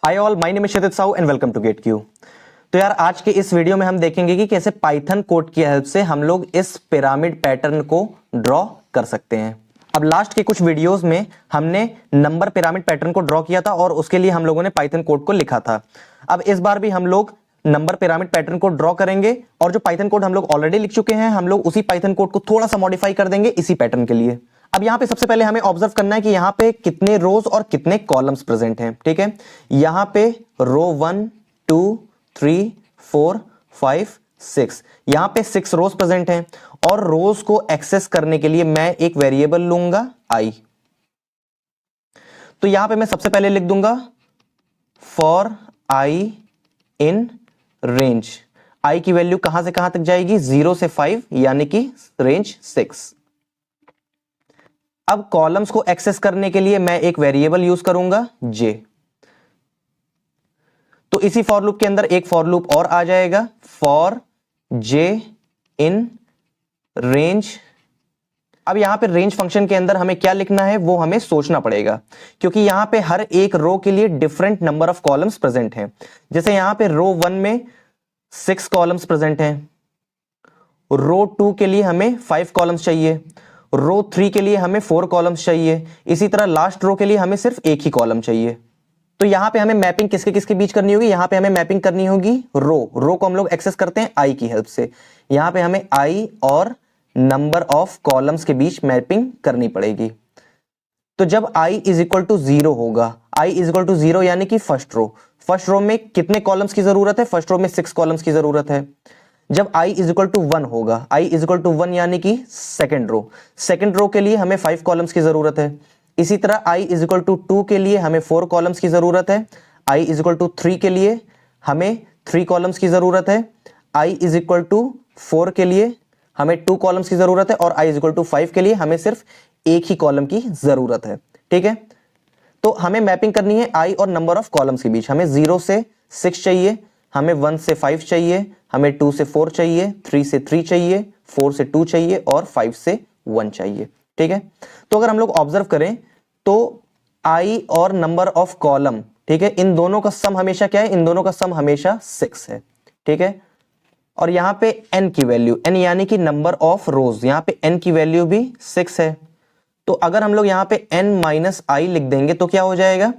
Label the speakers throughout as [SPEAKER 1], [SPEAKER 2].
[SPEAKER 1] Hi all, my name is Kshitij Sahu and welcome to gate Q. तो यार आज के इस वीडियो में हम देखेंगे कि कैसे पाइथन कोड की हेल्प से हम लोग इस पिरामिड पैटर्न को ड्रॉ कर सकते हैं। अब लास्ट के कुछ वीडियोस में हमने नंबर पिरामिड पैटर्न को ड्रॉ किया था और उसके लिए हम लोगों ने पाइथन कोड को लिखा था। अब इस बार भी हम लोग नंबर पिरामिड पैटर्न को ड्रॉ करेंगे और जो पाइथन कोड हम लोग ऑलरेडी लिख चुके हैं हम लोग उसी पाइथन कोड को थोड़ा सा मॉडिफाई कर देंगे इसी पैटर्न के लिए। अब यहां पे सबसे पहले हमें ऑब्जर्व करना है कि यहां पे कितने रोज और कितने कॉलम्स प्रेजेंट हैं। ठीक है, यहां पे रो 1 2 3 4 5 6, यहां पे 6 रोज प्रेजेंट हैं और रोज को एक्सेस करने के लिए मैं एक वेरिएबल लूंगा आई। तो यहां पे मैं सबसे पहले लिख दूंगा फॉर आई इन रेंज। आई की वैल्यू कहां से कहां तक जाएगी, 0 से 5 यानी कि रेंज 6। अब कॉलम्स को एक्सेस करने के लिए मैं एक वेरिएबल यूज करूंगा जे। तो इसी फॉर लूप के अंदर एक फॉर लूप और आ जाएगा फॉर जे इन रेंज। अब यहां पे रेंज फंक्शन के अंदर हमें क्या लिखना है वो हमें सोचना पड़ेगा, क्योंकि यहां पे हर एक रो के लिए different number of columns present हैं। जैसे यहां पे रो 1 में 6 कॉलम्स प्रेजेंट हैं, रो 2 के लिए हमें 5 कॉलम्स चाहिए, रो 3 के लिए हमें 4 कॉलम्स चाहिए, इसी तरह लास्ट रो के लिए हमें सिर्फ एक ही कॉलम चाहिए। तो यहां पे हमें मैपिंग किसके किसके बीच करनी होगी, यहां पे हमें मैपिंग करनी होगी रो को हम लोग एक्सेस करते हैं आई की हेल्प से। यहां पे हमें आई और नंबर ऑफ कॉलम्स के बीच मैपिंग करनी पड़ेगी। तो जब i इज इक्वल टू 0 होगा, i इज इक्वल टू 0 यानी कि फर्स्ट रो में कितने कॉलम्स की जरूरत है, फर्स्ट रो में 6 कॉलम्स की जरूरत है। जब i इज इक्वल टू 1 होगा, i इज इक्वल टू 1 यानी कि सेकंड रो के लिए हमें 5 कॉलम्स की जरूरत है। इसी तरह i इज इक्वल टू 2 के लिए हमें 4 कॉलम्स की जरूरत है। i इज इक्वल टू 3 के लिए हमें 3 कॉलम्स की जरूरत है। i इज इक्वल टू 4 के लिए हमें 2 कॉलम्स की जरूरत है और i इज इक्वल टू 5 के लिए हमें सिर्फ एक ही कॉलम की जरूरत है। ठीक है, तो हमें मैपिंग करनी है i और नंबर ऑफ कॉलम्स के बीच। हमें 0 से 6 चाहिए, हमें 1 से 5 चाहिए, हमें 2 से 4 चाहिए, 3 से 3 चाहिए, 4 से 2 चाहिए और 5 से 1 चाहिए। ठीक है, तो अगर हम लोग ऑब्जर्व करें तो i और नंबर ऑफ कॉलम, ठीक है, इन दोनों का सम हमेशा क्या है, इन दोनों का सम हमेशा 6 है। ठीक है, और यहां पे n की वैल्यू, n यानी कि नंबर ऑफ रोज, यहां पे n की वैल्यू भी 6 है। तो अगर हम लोग यहां पे n माइनस आई लिख देंगे तो क्या हो जाएगा,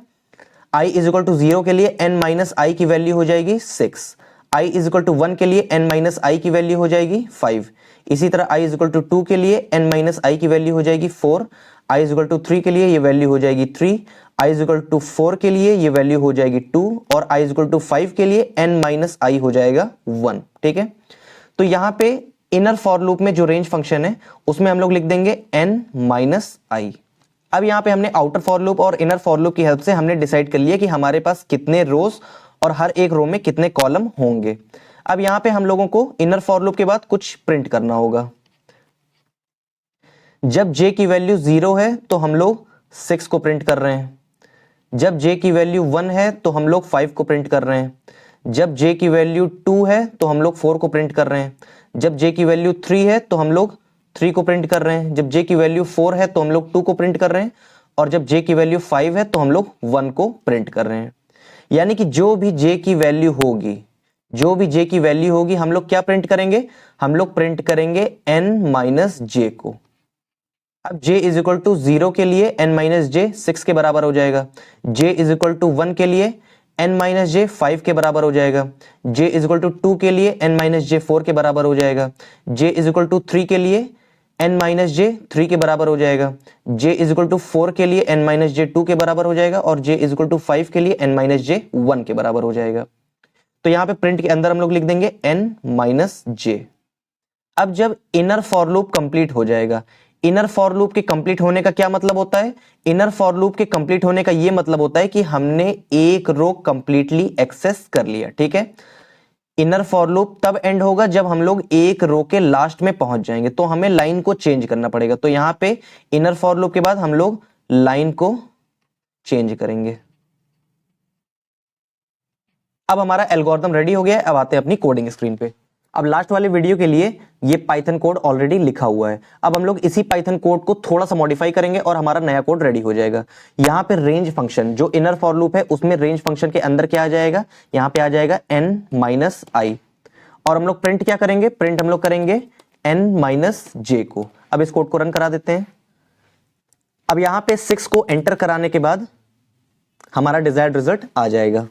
[SPEAKER 1] i इज इक्वल टू 0 के लिए n माइनस आई की वैल्यू हो जाएगी 6, i इज इक्वल टू 1 के लिए n माइनस आई की वैल्यू हो जाएगी 5, इसी तरह i इज इक्वल टू 2 के लिए n माइनस आई की वैल्यू हो जाएगी 4, i इज इक्वल टू 3 के लिए ये वैल्यू हो जाएगी 3, i इज इक्वल टू 4 के लिए ये वैल्यू हो जाएगी 2 और i इज इक्वल टू 5 के लिए n माइनस आई हो जाएगा 1। ठीक है, तो यहां पे इनर फॉर लूप में जो रेंज फंक्शन है उसमें हम लोग लिख देंगे n माइनस आई। अब यहां पे हमने आउटर फॉर लूप और इनर फॉर लूप की हेल्प से हमने डिसाइड कर लिया कि हमारे पास कितने रोज और हर एक रो में कितने कॉलम होंगे। अब यहां पे हम लोगों को इनर फॉर लूप के बाद कुछ प्रिंट करना होगा। जब j की वैल्यू 0 है तो हम लोग 6 को प्रिंट कर रहे हैं, जब j की वैल्यू 1 है तो हम लोग 5 को प्रिंट कर रहे हैं, जब j की वैल्यू 2 है तो हम लोग 4 को प्रिंट कर रहे हैं, जब j की वैल्यू 3 है तो हम लोग 3 को प्रिंट कर रहे हैं, जब j की वैल्यू 4 है तो हम लोग 2 को प्रिंट कर रहे हैं और जब j की वैल्यू 5 है तो हम लोग 1 को प्रिंट कर रहे हैं। यानी कि जो भी j की वैल्यू होगी, जो भी j की वैल्यू होगी हम लोग क्या प्रिंट करेंगे, हम लोग प्रिंट करेंगे n माइनस j को। अब j इज इक्वल टू 0 के लिए n माइनस j 6 के बराबर हो जाएगा, j इज इक्वल टू 1 के लिए n माइनस जे 5 के बराबर हो जाएगा, j इज इक्वल टू 2 के लिए n माइनस जे 4 के बराबर हो जाएगा, j इज इक्वल टू 3 के लिए n माइनस जे 3 के बराबर हो जाएगा, j इज इक्वल टू 4 के लिए n माइनस जे 2 के बराबर हो जाएगा और j इज इक्वल टू 5 के लिए n माइनस जे 1 के बराबर हो जाएगा। तो यहां पे प्रिंट के अंदर हम लोग लिख देंगे n माइनस जे। अब जब इनर फॉर लूप कंप्लीट हो जाएगा, इनर फॉर लूप के कंप्लीट होने का क्या मतलब होता है, इनर फॉर लूप के कंप्लीट होने का यह मतलब होता है कि हमने एक रो कंप्लीटली एक्सेस कर लिया। ठीक है, इनर फॉर लूप तब एंड होगा जब हम लोग एक रो के लास्ट में पहुंच जाएंगे, तो हमें लाइन को चेंज करना पड़ेगा। तो यहां पे इनर फॉर लूप के बाद हम लोग लाइन को चेंज करेंगे। अब हमारा एल्गोरिथम रेडी हो गया है, अब आते हैं अपनी कोडिंग स्क्रीन पे। अब लास्ट वाले वीडियो के लिए ये पाइथन कोड ऑलरेडी लिखा हुआ है। अब हम लोग इसी पाइथन कोड को थोड़ा सा मॉडिफाई करेंगे और हमारा नया कोड रेडी हो जाएगा। यहां पे रेंज फंक्शन जो इनर फॉर लूप है उसमें रेंज फंक्शन के अंदर क्या आ जाएगा, यहां पे आ जाएगा n माइनस आई, और हम लोग प्रिंट क्या करेंगे, प्रिंट हम लोग करेंगे n माइनस जे को। अब इस कोड को रन करा देते हैं। अब यहां पे 6 को एंटर कराने के बाद हमारा डिजायर्ड रिजल्ट आ जाएगा।